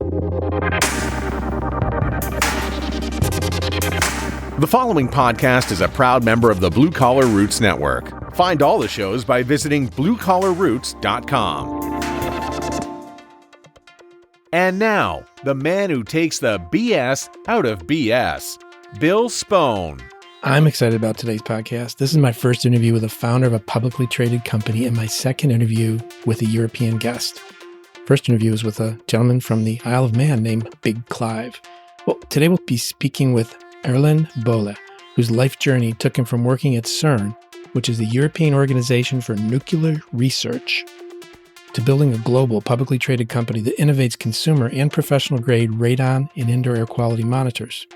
The following podcast is a proud member of the Blue Collar Roots Network. Find all the shows by visiting bluecollarroots.com. And now, the man who takes the BS out of BS, Bill Spohn. I'm excited about today's podcast. This is my first interview with a founder of a publicly traded company and my second interview with a European guest. First interview was with a gentleman from the Isle of Man named Big Clive. Well, today we'll be speaking with Erlend Bolle, whose life journey took him from working at CERN, which is the European Organization for Nuclear Research, to building a global publicly traded company that innovates consumer and professional-grade radon and indoor air quality monitors.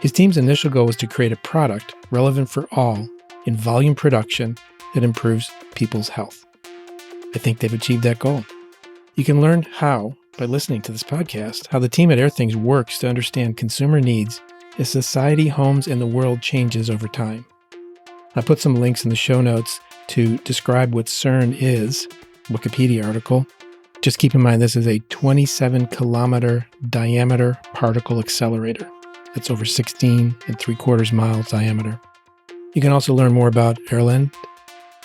His team's initial goal was to create a product relevant for all in volume production that improves people's health. I think they've achieved that goal. You can learn how, by listening to this podcast, how the team at Airthings works to understand consumer needs as society, homes, and the world changes over time. I put some links in the show notes to describe what CERN is, Wikipedia article. Just keep in mind this is a 27-kilometer diameter particle accelerator. That's over 16 3/4 miles diameter. You can also learn more about Erlend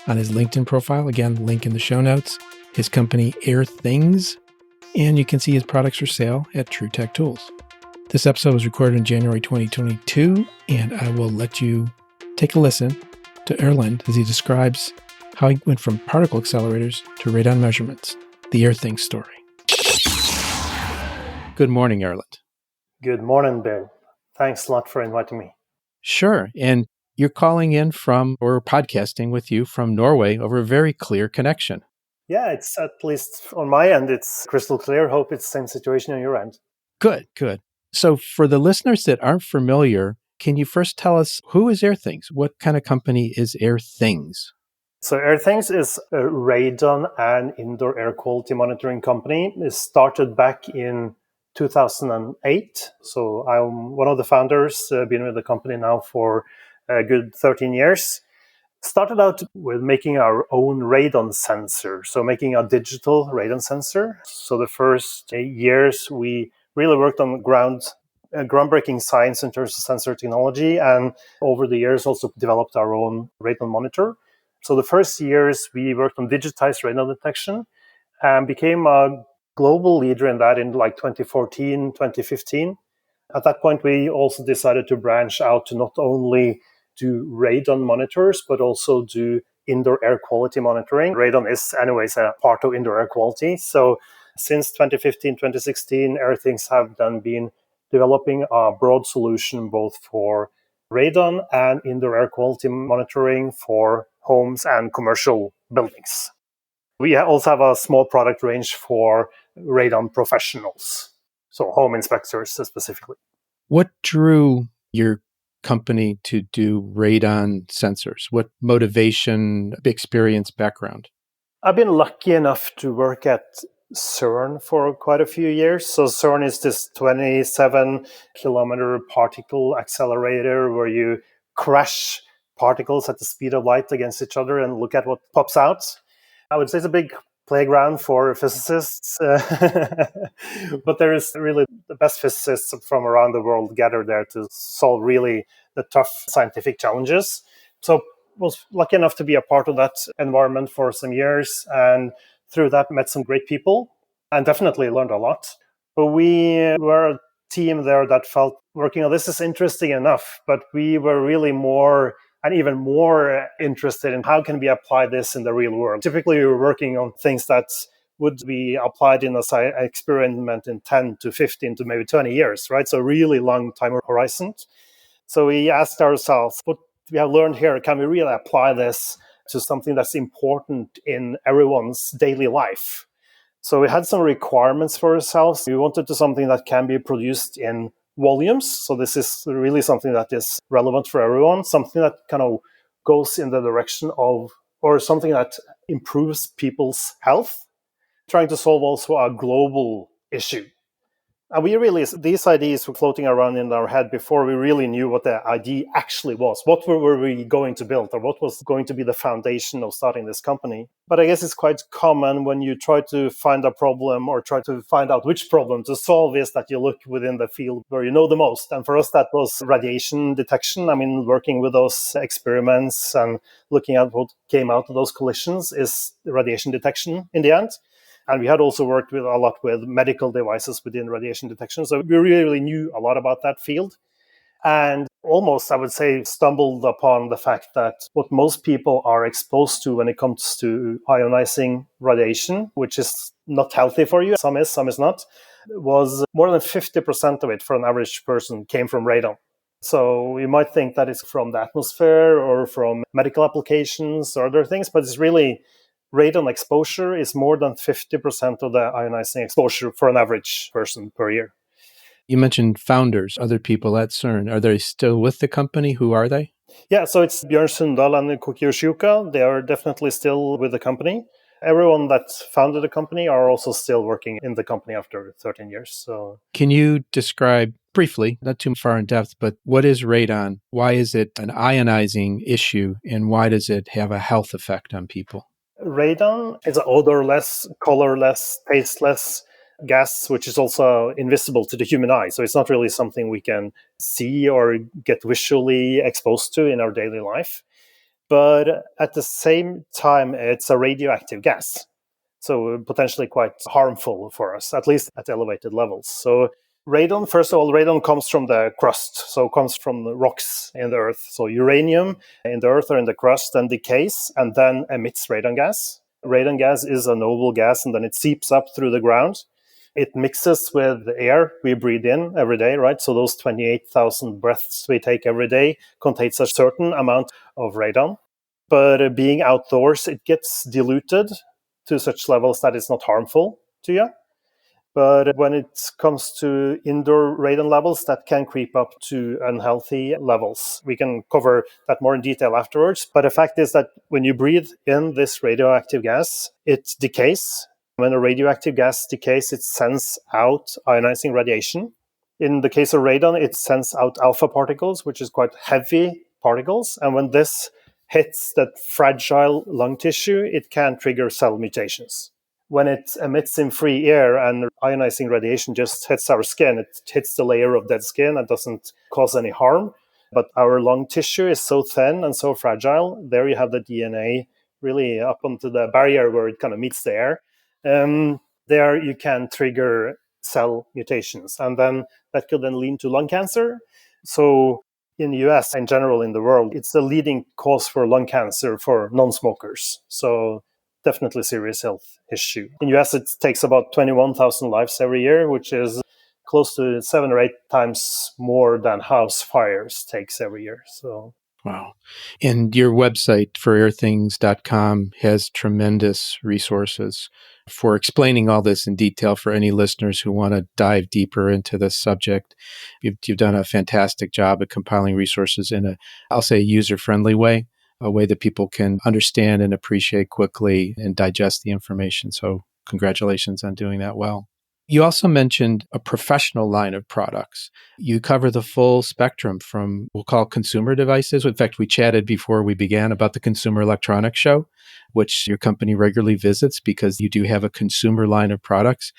on his LinkedIn profile. Again, link in the show notes. His company, Airthings, and you can see his products for sale at True Tech Tools. This episode was recorded in January 2022, and I will let you take a listen to Erlend as he describes how he went from particle accelerators to radon measurements, the Airthings story. Good morning, Erlend. Good morning, Bill. Thanks a lot for inviting me. Sure, and you're calling in from, or podcasting with you from Norway over a very clear connection. Yeah, it's at least on my end, it's crystal clear. Hope it's the same situation on your end. Good. So for the listeners that aren't familiar, can you first tell us who is Airthings? What kind of company is Airthings? So Airthings is a radon and indoor air quality monitoring company. It started back in 2008. So I'm one of the founders, been with the company now for a good 13 years. Started out with making our own radon sensor, so making a digital radon sensor. So the first years we really worked on groundbreaking science in terms of sensor technology, and over the years also developed our own radon monitor. So the first years we worked on digitized radon detection and became a global leader in that in like 2014, 2015. At that point, we also decided to branch out to not only do radon monitors, but also do indoor air quality monitoring. Radon is anyways a part of indoor air quality. So since 2015, 2016, Airthings have then been developing a broad solution both for radon and indoor air quality monitoring for homes and commercial buildings. We also have a small product range for radon professionals, so home inspectors specifically. What drew your company to do radon sensors? What motivation, experience, background? I've been lucky enough to work at CERN for quite a few years. So CERN is this 27-kilometer particle accelerator where you crash particles at the speed of light against each other and look at what pops out. I would say it's a big playground for physicists, but there is really the best physicists from around the world gathered there to solve really the tough scientific challenges. So was lucky enough to be a part of that environment for some years, and through that met some great people and definitely learned a lot. But we were a team there that felt working on this is interesting enough, but we were really more and even more interested in how can we apply this in the real world. Typically, we were working on things that would be applied in a experiment in 10 to 15 to maybe 20 years, right? So really long time horizon. So we asked ourselves, what we have learned here, can we really apply this to something that's important in everyone's daily life? So we had some requirements for ourselves. We wanted to something that can be produced in volumes. So this is really something that is relevant for everyone, something that kind of goes in the direction of, or something that improves people's health, trying to solve also a global issue. And these ideas were floating around in our head before we really knew what the idea actually was. What were we going to build, or what was going to be the foundation of starting this company? But I guess it's quite common when you try to find a problem or try to find out which problem to solve is that you look within the field where you know the most. And for us, that was radiation detection. I mean, working with those experiments and looking at what came out of those collisions is radiation detection in the end. And we had also worked a lot with medical devices within radiation detection. So we really knew a lot about that field. And almost, I would say, stumbled upon the fact that what most people are exposed to when it comes to ionizing radiation, which is not healthy for you, some is not, was more than 50% of it for an average person came from radon. So you might think that it's from the atmosphere or from medical applications or other things, but it's really radon exposure is more than 50% of the ionizing exposure for an average person per year. You mentioned founders, other people at CERN. Are they still with the company? Who are they? Yeah, so it's Björn Sundal and Kokio Shuka. They are definitely still with the company. Everyone that founded the company are also still working in the company after 13 years. So, can you describe briefly, not too far in depth, but what is radon? Why is it an ionizing issue, and why does it have a health effect on people? Radon is an odorless, colorless, tasteless gas, which is also invisible to the human eye. So it's not really something we can see or get visually exposed to in our daily life. But at the same time, it's a radioactive gas. So potentially quite harmful for us, at least at elevated levels. So radon, first of all, radon comes from the crust. So it comes from the rocks in the earth. So uranium in the earth or in the crust then decays and then emits radon gas. Radon gas is a noble gas and then it seeps up through the ground. It mixes with the air we breathe in every day, right? So those 28,000 breaths we take every day contains a certain amount of radon. But being outdoors, it gets diluted to such levels that it's not harmful to you. But when it comes to indoor radon levels, that can creep up to unhealthy levels. We can cover that more in detail afterwards. But the fact is that when you breathe in this radioactive gas, it decays. When a radioactive gas decays, it sends out ionizing radiation. In the case of radon, it sends out alpha particles, which is quite heavy particles. And when this hits that fragile lung tissue, it can trigger cell mutations. When it emits in free air and ionizing radiation just hits our skin, it hits the layer of dead skin and doesn't cause any harm. But our lung tissue is so thin and so fragile. There you have the DNA really up onto the barrier where it kind of meets the air. There you can trigger cell mutations. And then that could then lead to lung cancer. So in the US, in general in the world, it's the leading cause for lung cancer for non-smokers. So definitely serious health issue. In the US, it takes about 21,000 lives every year, which is close to 7 or 8 times more than house fires takes every year. So, wow. And your website for airthings.com has tremendous resources for explaining all this in detail for any listeners who want to dive deeper into this subject. You've done a fantastic job at compiling resources in a, I'll say, user-friendly way, a way that people can understand and appreciate quickly and digest the information. So congratulations on doing that well. You also mentioned a professional line of products. You cover the full spectrum from, we'll call consumer devices. In fact, we chatted before we began about the Consumer Electronics Show, which your company regularly visits because you do have a consumer line of products,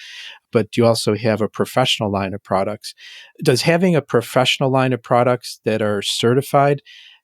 but you also have a professional line of products. Does having a professional line of products that are certified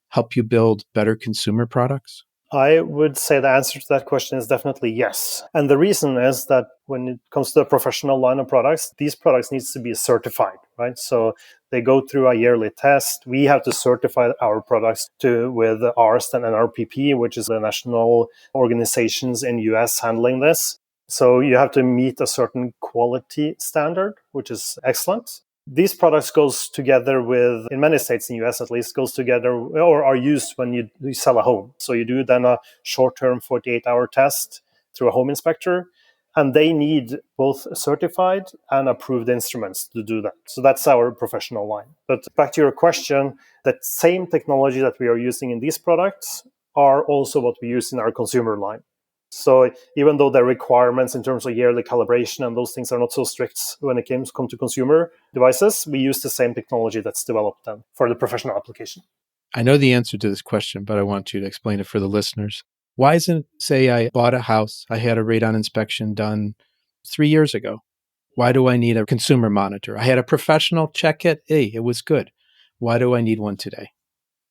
help you build better consumer products? I would say the answer to that question is definitely yes. And the reason is that when it comes to a professional line of products, these products needs to be certified, right? So they go through a yearly test. We have to certify our products with ARST and NRPP, which is the national organizations in US handling this. So you have to meet a certain quality standard, which is excellent. These products goes together with, in many states in the US at least, goes together or are used when you sell a home. So you do then a short-term 48-hour test through a home inspector, and they need both certified and approved instruments to do that. So that's our professional line. But back to your question, that same technology that we are using in these products are also what we use in our consumer line. So even though the requirements in terms of yearly calibration and those things are not so strict when it comes to consumer devices, we use the same technology that's developed then for the professional application. I know the answer to this question, but I want you to explain it for the listeners. Why isn't, say, I bought a house, I had a radon inspection done 3 years ago. Why do I need a consumer monitor? I had a professional check it. Hey, it was good. Why do I need one today?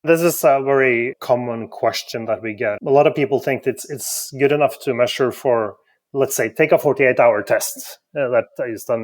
This is a very common question that we get. A lot of people think it's good enough to measure for, let's say, take a 48-hour test that is done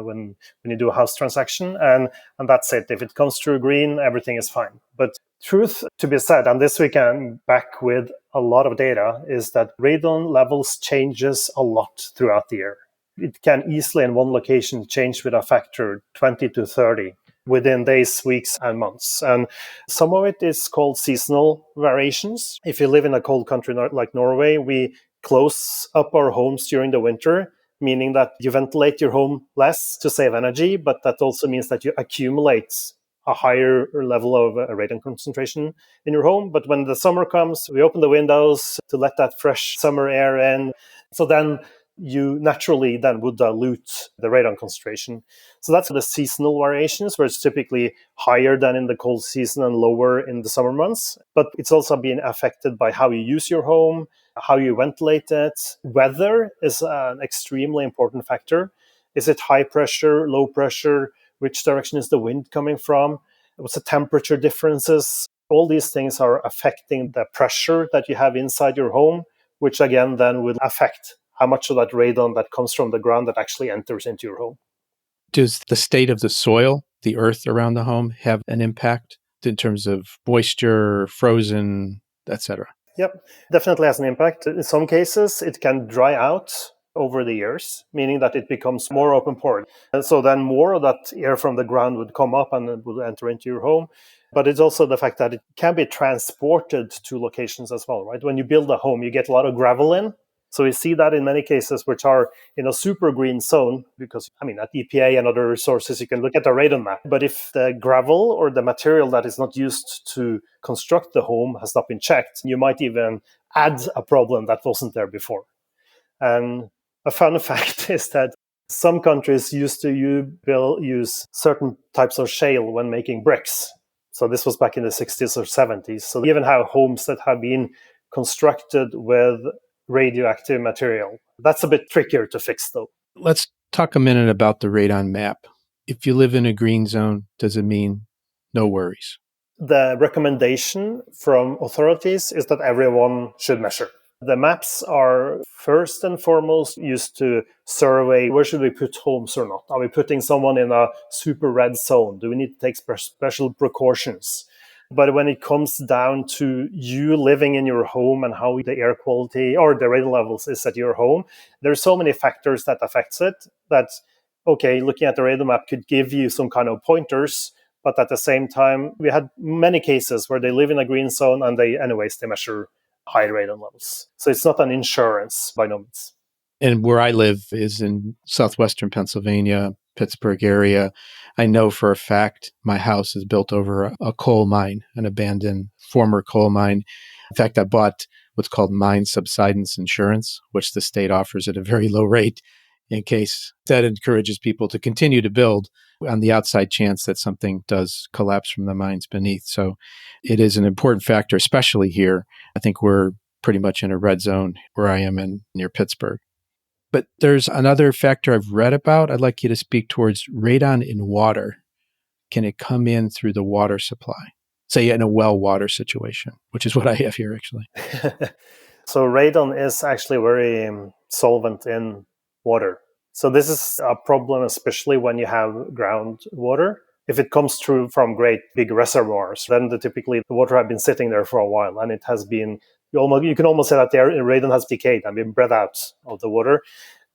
when you do a house transaction, and that's it. If it comes through green, everything is fine. But truth to be said, and this we can back with a lot of data, is that radon levels changes a lot throughout the year. It can easily in one location change with a factor 20 to 30 within days, weeks, and months. And some of it is called seasonal variations. If you live in a cold country like Norway, we close up our homes during the winter, meaning that you ventilate your home less to save energy, but that also means that you accumulate a higher level of radon concentration in your home. But when the summer comes, we open the windows to let that fresh summer air in. So then you naturally then would dilute the radon concentration. So that's the seasonal variations, where it's typically higher than in the cold season and lower in the summer months. But it's also being affected by how you use your home, how you ventilate it. Weather is an extremely important factor. Is it high pressure, low pressure? Which direction is the wind coming from? What's the temperature differences? All these things are affecting the pressure that you have inside your home, which again then will affect how much of that radon that comes from the ground that actually enters into your home. Does the state of the soil, the earth around the home, have an impact in terms of moisture, frozen, etc.? Yep, definitely has an impact. In some cases, it can dry out over the years, meaning that it becomes more open pore. And so then more of that air from the ground would come up and it would enter into your home. But it's also the fact that it can be transported to locations as well, right? When you build a home, you get a lot of gravel in. So we see that in many cases which are in a super green zone, because, at EPA and other sources, you can look at the radon map. But if the gravel or the material that is not used to construct the home has not been checked, you might even add a problem that wasn't there before. And a fun fact is that some countries used to use certain types of shale when making bricks. So this was back in the 60s or 70s. So they even have homes that have been constructed with radioactive material. That's a bit trickier to fix, though. Let's talk a minute about the radon map. If you live in a green zone, does it mean no worries? The recommendation from authorities is that everyone should measure. The maps are first and foremost used to survey where should we put homes or not. Are we putting someone in a super red zone? Do we need to take special precautions? But when it comes down to you living in your home and how the air quality or the radon levels is at your home, there's so many factors that affects it that, okay, looking at the radon map could give you some kind of pointers. But at the same time, we had many cases where they live in a green zone and they measure high radon levels. So it's not an insurance by no means. And where I live is in southwestern Pennsylvania, Pittsburgh area. I know for a fact my house is built over a coal mine, an abandoned former coal mine. In fact, I bought what's called mine subsidence insurance, which the state offers at a very low rate in case that encourages people to continue to build on the outside chance that something does collapse from the mines beneath. So it is an important factor, especially here. I think we're pretty much in a red zone where I am near Pittsburgh. But there's another factor I've read about. I'd like you to speak towards radon in water. Can it come in through the water supply? Say in a well water situation, which is what I have here actually. So radon is actually very solvent in water. So this is a problem, especially when you have groundwater. If it comes through from great big reservoirs, then typically the water has been sitting there for a while, and it has been, you can almost say that the radon has decayed and been bred out of the water.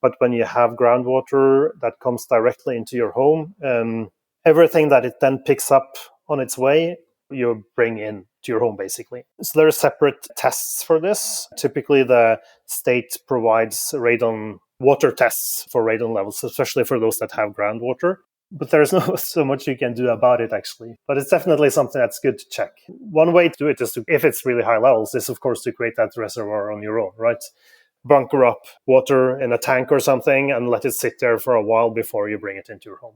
But when you have groundwater that comes directly into your home, everything that it then picks up on its way, you bring in to your home, basically. So there are separate tests for this. Typically, the state provides radon water tests for radon levels, especially for those that have groundwater. But there's not so much you can do about it, actually. But it's definitely something that's good to check. One way to do it is if it's really high levels, is, of course, to create that reservoir on your own, right? bunker up water in a tank or something and let it sit there for a while before you bring it into your home.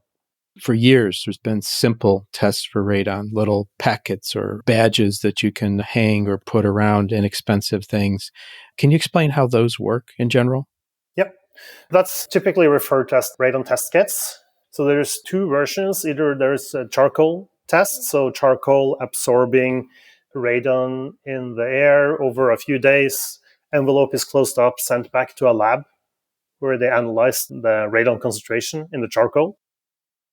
For years, there's been simple tests for radon, little packets or badges that you can hang or put around inexpensive things. Can you explain how those work in general? Yep. That's typically referred to as radon test kits. So there's two versions. Either there's a charcoal test, so charcoal absorbing radon in the air over a few days. Envelope is closed up, sent back to a lab where they analyze the radon concentration in the charcoal.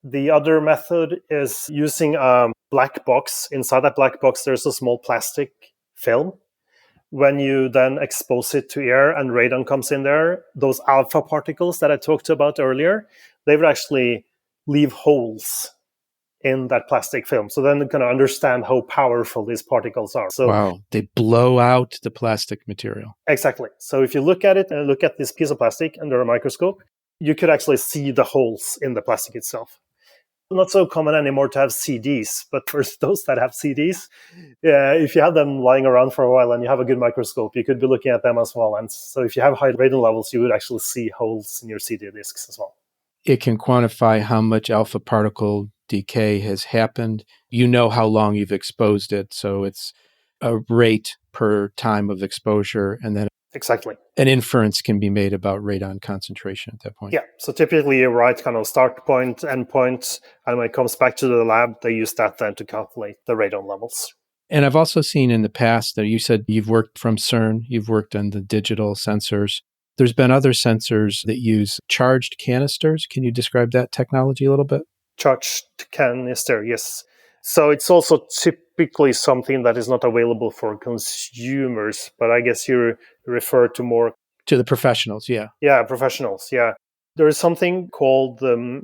The other method is using a black box. Inside that black box, there's a small plastic film. When you then expose it to air and radon comes in there, those alpha particles that I talked about earlier, they would actually leave holes in that plastic film. So then you can understand how powerful these particles are. So wow, they blow out the plastic material. exactly. So if you look at it and look at this piece of plastic under a microscope, you could actually see the holes in the plastic itself. Not so common anymore to have CDs, but for those that have CDs, if you have them lying around for a while and you have a good microscope, you could be looking at them as well. And so if you have high radon levels, you would actually see holes in your CD discs as well. It can quantify how much alpha particle decay has happened. You know how long you've exposed it, so it's a rate per time of exposure, and then Exactly. an inference can be made about radon concentration at that point. Yeah. So typically you write kind of start point, end point, and when it comes back to the lab, they use that then to calculate the radon levels. And I've also seen in the past that you said you've worked from CERN, you've worked on the digital sensors. There's been other sensors that use charged canisters. Can you describe that technology a little bit? Charged canister, yes. So it's also typically something that is not available for consumers, but I guess you refer to more To the professionals, yeah. Yeah, professionals. Yeah. There is something called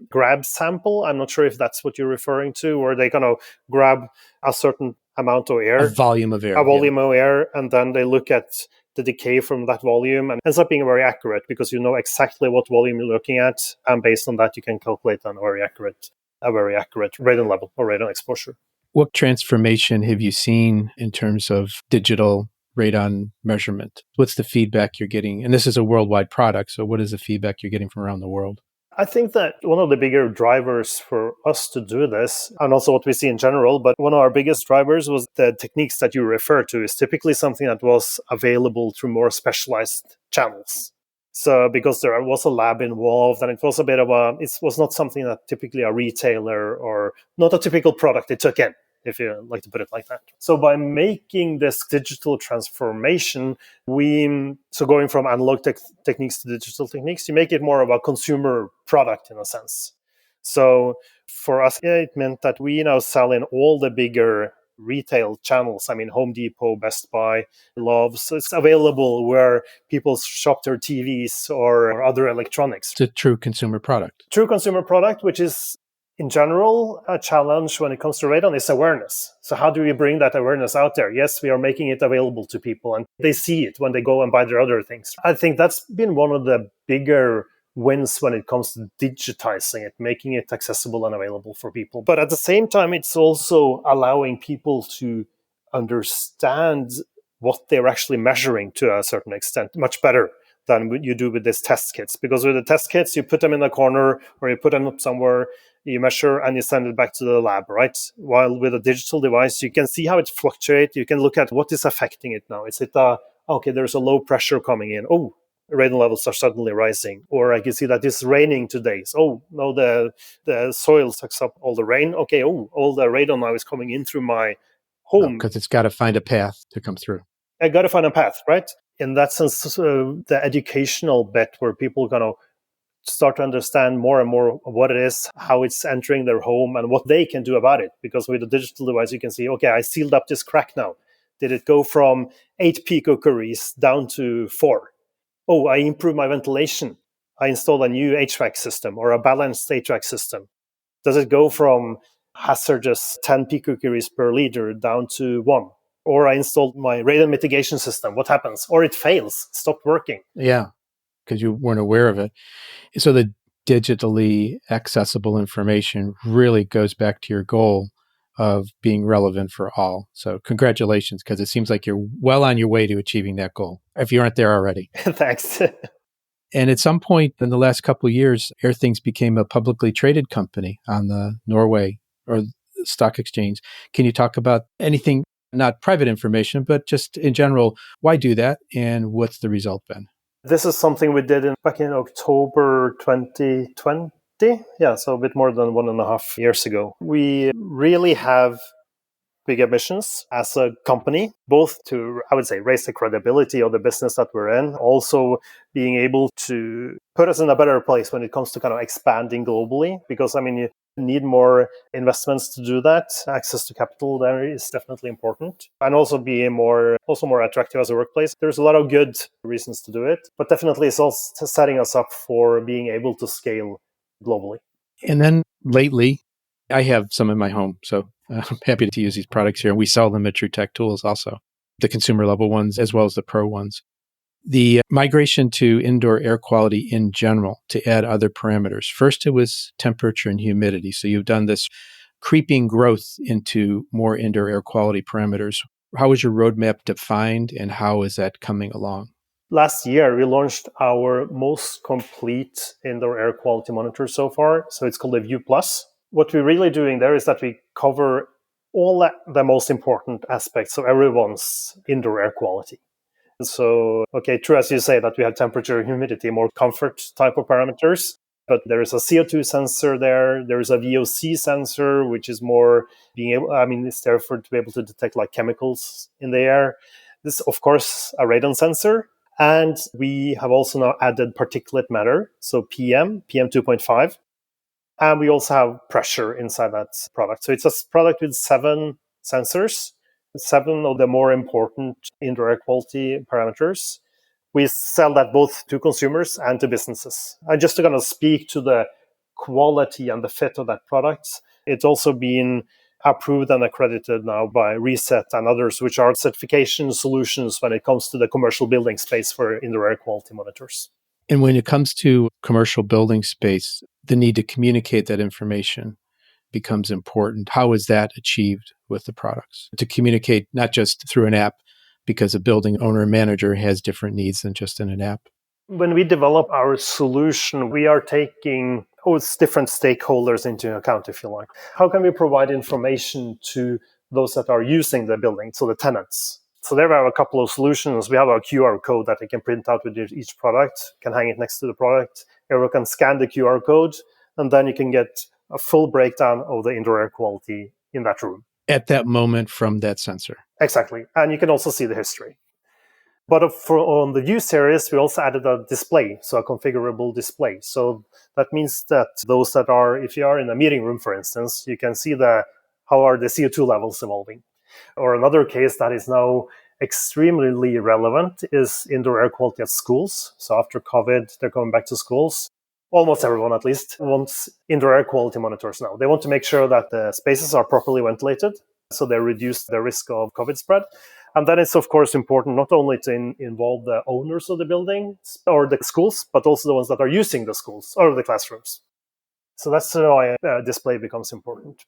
grab sample. I'm not sure if that's what you're referring to, where they kind of grab a certain amount of air, A volume of air. a volume of air, and then they look at the decay from that volume, and ends up being very accurate because you know exactly what volume you're looking at, and based on that, you can calculate a very accurate radon level or radon exposure. What transformation have you seen in terms of digital radon measurement? What's the feedback you're getting? And this is a worldwide product, so what is the feedback you're getting from around the world? I think that one of the bigger drivers for us to do this, and also what we see in general, but one of our biggest drivers was the techniques that you refer to is typically something that was available through more specialized channels. So because there was a lab involved and it was it was not something that typically a retailer or not a typical product they took in, if you like to put it like that. So by making this digital transformation, going from analog techniques to digital techniques, you make it more of a consumer product in a sense. So for us, it meant that we now sell in all the bigger retail channels. I mean, Home Depot, Best Buy, Love's. So it's available where people shop their TVs or other electronics. It's a true consumer product. True consumer product, which is in general, a challenge when it comes to radon is awareness. So how do we bring that awareness out there? Yes, we are making it available to people and they see it when they go and buy their other things. I think that's been one of the bigger wins when it comes to digitizing it, making it accessible and available for people. But at the same time, it's also allowing people to understand what they're actually measuring to a certain extent, much better than you do with these test kits. Because with the test kits, you put them in a corner or you put them up somewhere, you measure and you send it back to the lab, right? While with a digital device, you can see how it fluctuates. You can look at what is affecting it now. Is it, okay, there's a low pressure coming in. Oh, radon levels are suddenly rising. Or I can see that it's raining today. So, oh, no, the soil sucks up all the rain. Okay, oh, all the radon now is coming in through my home. Because it's got to find a path to come through. I got to find a path, right? In that sense, the educational bit where people kind of start to understand more and more what it is, how it's entering their home and what they can do about it. Because with a digital device, you can see, okay, I sealed up this crack now. Did it go from 8 picocuries down to 4? Oh, I improved my ventilation. I installed a new HVAC system or a balanced HVAC system. Does it go from hazardous 10 picocuries per liter down to 1? Or I installed my radon mitigation system. What happens? Or it fails, stopped working. Yeah, because you weren't aware of it. So the digitally accessible information really goes back to your goal of being relevant for all. So congratulations, because it seems like you're well on your way to achieving that goal, if you aren't there already. Thanks. And at some point in the last couple of years, Airthings became a publicly traded company on the Norway or stock exchange. Can you talk about anything, not private information, but just in general, why do that and what's the result been? This is something we did back in October 2020. Yeah, so a bit more than 1.5 years ago. We really have big ambitions as a company, both to, I would say, raise the credibility of the business that we're in, also being able to put us in a better place when it comes to kind of expanding globally. Because, I mean, you need more investments to do that. Access to capital there is definitely important. And also be more attractive as a workplace. There's a lot of good reasons to do it, but definitely it's also setting us up for being able to scale globally. And then lately, I have some in my home, so I'm happy to use these products here. And we sell them at True Tech Tools also, the consumer level ones as well as the pro ones. The migration to indoor air quality in general to add other parameters. First, it was temperature and humidity. So you've done this creeping growth into more indoor air quality parameters. How is your roadmap defined and how is that coming along? Last year, we launched our most complete indoor air quality monitor so far. So it's called the View Plus. What we're really doing there is that we cover all the most important aspects of everyone's indoor air quality. So, okay, true, as you say, that we have temperature, humidity, more comfort type of parameters. But there is a CO2 sensor there. There is a VOC sensor, which is more being able, it's there to be able to detect like chemicals in the air. This, of course, a radon sensor. And we have also now added particulate matter, so PM 2.5. And we also have pressure inside that product. So it's a product with 7 sensors, 7 of the more important indoor air quality parameters. We sell that both to consumers and to businesses. And just to kind of speak to the quality and the fit of that product, it's also been approved and accredited now by Reset and others, which are certification solutions when it comes to the commercial building space for indoor air quality monitors. And when it comes to commercial building space, the need to communicate that information becomes important. How is that achieved with the products? To communicate not just through an app, because a building owner and manager has different needs than just in an app. When we develop our solution, we are taking different stakeholders into account, if you like. How can we provide information to those that are using the building, so the tenants? So there we have a couple of solutions. We have a QR code that they can print out with each product, can hang it next to the product. Everyone can scan the QR code, and then you can get a full breakdown of the indoor air quality in that room. At that moment from that sensor. Exactly. And you can also see the history. But on the View series, we also added a display, so a configurable display. So that means that those that are, if you are in a meeting room, for instance, you can see how are the CO2 levels evolving. Or another case that is now extremely relevant is indoor air quality at schools. So after COVID, they're going back to schools. Almost everyone, at least, wants indoor air quality monitors now. They want to make sure that the spaces are properly ventilated, so they reduce the risk of COVID spread. And then it's, of course, important not only to involve the owners of the buildings or the schools, but also the ones that are using the schools or the classrooms. So that's why display becomes important.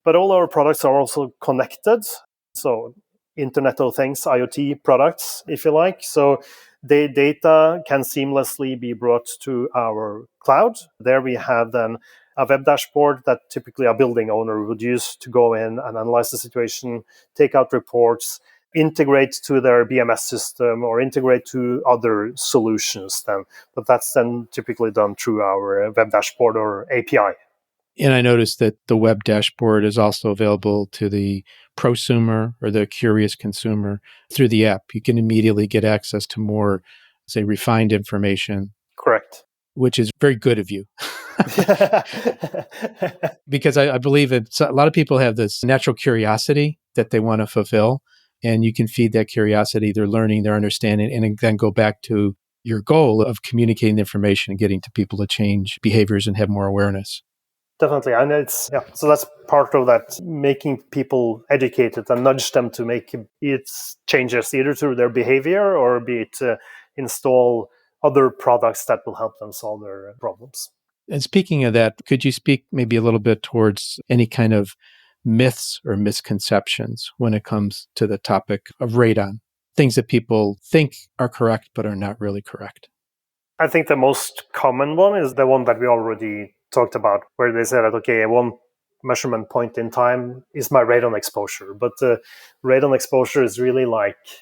But all our products are also connected. So Internet of Things, IoT products, if you like. So the data can seamlessly be brought to our cloud. There we have then a web dashboard that typically a building owner would use to go in and analyze the situation, take out reports, integrate to their BMS system or integrate to other solutions then. But that's then typically done through our web dashboard or API. And I noticed that the web dashboard is also available to the prosumer or the curious consumer through the app. You can immediately get access to more, say, refined information. Correct. Which is very good of you. Because I believe a lot of people have this natural curiosity that they want to fulfill. And you can feed that curiosity, their learning, their understanding, and then go back to your goal of communicating the information and getting to people to change behaviors and have more awareness. Definitely. And so that's part of that, making people educated and nudge them to make it changes either through their behavior or be it install other products that will help them solve their problems. And speaking of that, could you speak maybe a little bit towards any kind of myths or misconceptions when it comes to the topic of radon? Things that people think are correct but are not really correct. I think the most common one is the one that we already talked about, where they said that, okay, one measurement point in time is my radon exposure. But radon exposure is really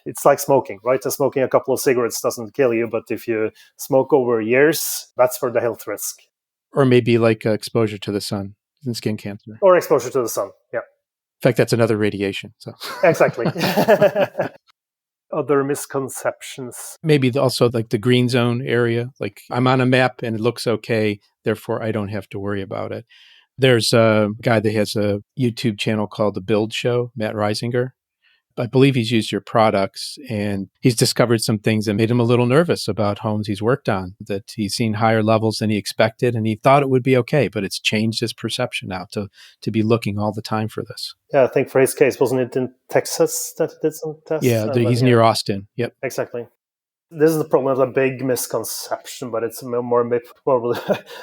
it's like smoking, right? So smoking a couple of cigarettes doesn't kill you, but if you smoke over years, that's for the health risk. Or maybe like exposure to the sun and skin cancer. Or exposure to the sun, yeah. In fact, that's another radiation. So Exactly. Other misconceptions. Maybe also like the green zone area, like I'm on a map and it looks okay, therefore I don't have to worry about it. There's a guy that has a YouTube channel called The Build Show, Matt Reisinger. I believe he's used your products and he's discovered some things that made him a little nervous about homes he's worked on, that he's seen higher levels than he expected and he thought it would be okay, but it's changed his perception now to be looking all the time for this. Yeah, I think for his case, wasn't it in Texas that he did some tests? Yeah, he's near Austin. Yep. Exactly. This is the problem with a big misconception, but it's more probably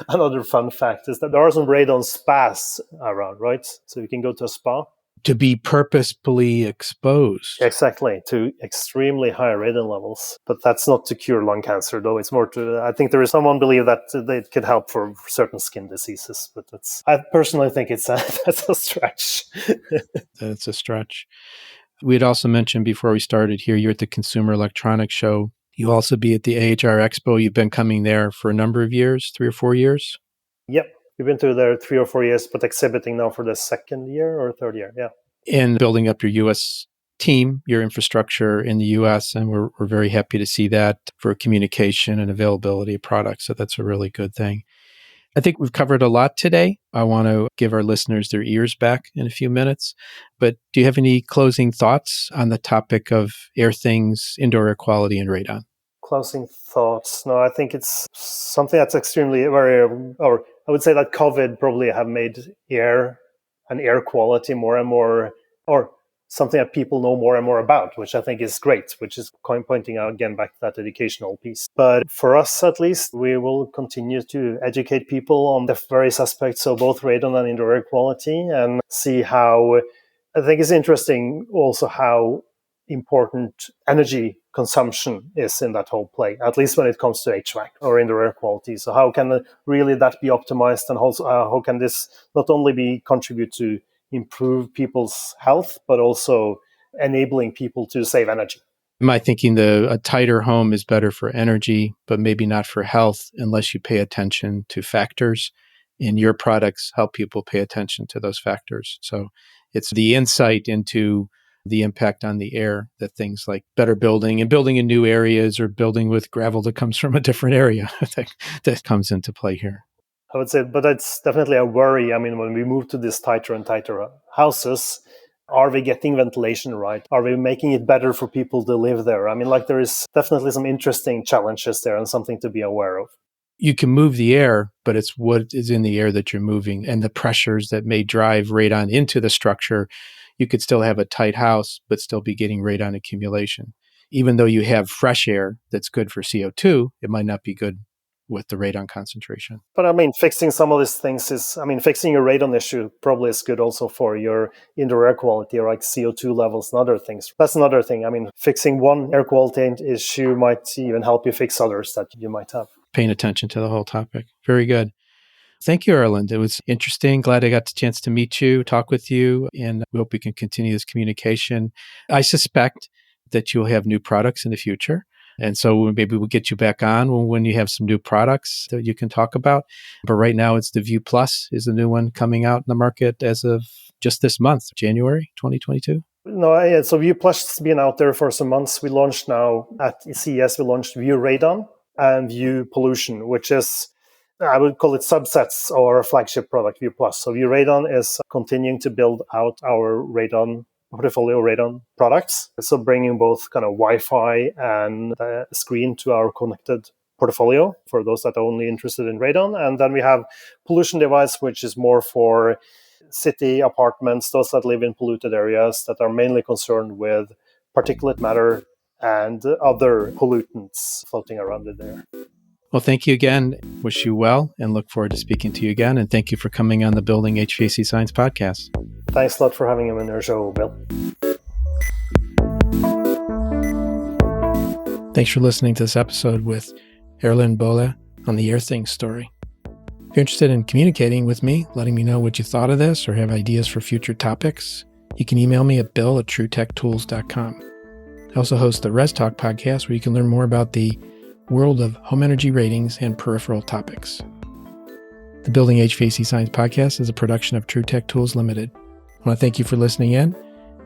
another fun fact is that there are some radon spas around, right? So you can go to a spa. To be purposefully exposed. Exactly, to extremely high radon levels. But that's not to cure lung cancer, though. It's more to, I think there is someone believe that it could help for certain skin diseases. But I personally think that's a stretch. That's a stretch. We had also mentioned before we started here, you're at the Consumer Electronics Show. You also be at the AHR Expo. You've been coming there for a number of years, 3 or 4 years? Yep. We've been to there 3 or 4 years, but exhibiting now for the second year or third year. Yeah. And building up your U.S. team, your infrastructure in the U.S. And we're very happy to see that for communication and availability of products. So that's a really good thing. I think we've covered a lot today. I want to give our listeners their ears back in a few minutes. But do you have any closing thoughts on the topic of Airthings, indoor air quality, and radon? Closing thoughts. No, I think it's something that's extremely or I would say that COVID probably have made air and air quality more and more, or something that people know more and more about, which I think is great, which is pointing out again back to that educational piece. But for us, at least, we will continue to educate people on the various aspects of both radon and indoor air quality and see how, I think it's interesting also how important energy consumption is in that whole play, at least when it comes to HVAC or indoor air quality. So how can really that be optimized, and also how can this not only contribute to improve people's health, but also enabling people to save energy? Am I thinking a tighter home is better for energy, but maybe not for health unless you pay attention to factors, and your products help people pay attention to those factors. So it's the insight into the impact on the air that things like better building and building in new areas or building with gravel that comes from a different area that comes into play here. I would say, but that's definitely a worry. I mean, when we move to these tighter and tighter houses, are we getting ventilation right? Are we making it better for people to live there? I mean, there is definitely some interesting challenges there and something to be aware of. You can move the air, but it's what is in the air that you're moving and the pressures that may drive radon into the structure. You could still have a tight house, but still be getting radon accumulation. Even though you have fresh air that's good for CO2, it might not be good with the radon concentration. But I mean, fixing some of these things fixing your radon issue probably is good also for your indoor air quality, or like CO2 levels and other things. That's another thing. I mean, fixing one air quality issue might even help you fix others that you might have. Paying attention to the whole topic. Very good. Thank you, Erlend. It was interesting. Glad I got the chance to meet you, talk with you, and we hope we can continue this communication. I suspect that you'll have new products in the future. And so maybe we'll get you back on when you have some new products that you can talk about. But right now it's the View Plus is the new one coming out in the market as of just this month, January 2022. No, yeah, so View Plus has been out there for some months. We launched now at CES, we launched View Radon and View Pollution, which is, I would call it subsets of our flagship product, View Plus. So View Radon is continuing to build out our radon portfolio, radon products. So bringing both kind of Wi-Fi and a screen to our connected portfolio for those that are only interested in radon. And then we have pollution device, which is more for city apartments, those that live in polluted areas that are mainly concerned with particulate matter and other pollutants floating around in there. Well, thank you again. Wish you well and look forward to speaking to you again. And thank you for coming on the Building HVAC Science podcast. Thanks a lot for having me on your show, Bill. Thanks for listening to this episode with Erlend Bolle on the Airthings story. If you're interested in communicating with me, letting me know what you thought of this or have ideas for future topics, you can email me at bill@truetechtools.com. I also host the Res Talk podcast, where you can learn more about the world of home energy ratings and peripheral topics. The Building HVAC Science podcast is a production of True Tech Tools Limited. I want to thank you for listening in,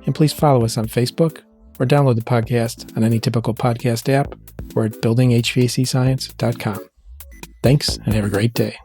and please follow us on Facebook or download the podcast on any typical podcast app or at buildinghvacscience.com. Thanks, and have a great day.